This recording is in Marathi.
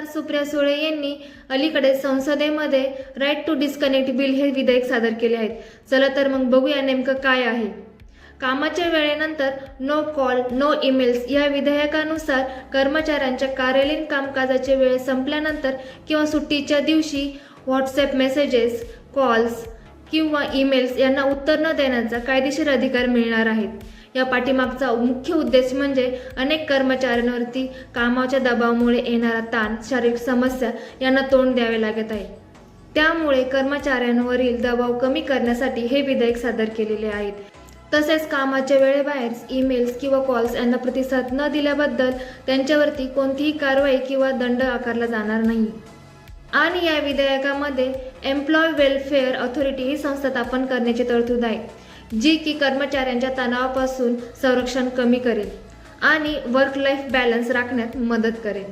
सुप्रिया सुळे यांनी अलीकडे संसदेमध्ये राईट टू डिस्कनेक्ट बिल हे विधेयक सादर केले आहे। चला तर मग बघूया नेमकं काय आहे। कामाच्या वेळेनंतर नो कॉल नो ईमेल्स या विधेयकानुसार कर्मचाऱ्यांच्या कार्यालयीन कामकाजाचे वेळ संपल्यानंतर किंवा सुट्टीच्या दिवशी व्हॉट्सॲप मेसेजेस, कॉल्स किंवा ईमेल्स यांना उत्तर न देण्याचा कायदेशीर अधिकार मिळणार आहेत। या पाठीमागचा मुख्य उद्देश म्हणजे अनेक कर्मचाऱ्यांवरती कामाच्या दबावामुळे येणारा ताण, शारीरिक समस्या यांना तोंड द्यावे लागत आहे। त्यामुळे कर्मचाऱ्यांवरील दबाव कमी करण्यासाठी हे विधेयक सादर केलेले आहे। तसेच कामाच्या वेळेबाहेर ईमेल्स किंवा कॉल्स यांना प्रतिसाद न दिल्याबद्दल त्यांच्यावरती कोणतीही कारवाई किंवा दंड आकारला जाणार नाही। आणि या विधेयकामध्ये एम्प्लॉय वेलफेअर अथॉरिटी ही संस्था स्थापन करण्याची तरतूद आहे, जी की कर्मचाऱ्यांच्या तणावापासून संरक्षण कमी करेल आणि वर्क लाईफ बॅलन्स राखण्यात मदत करेल।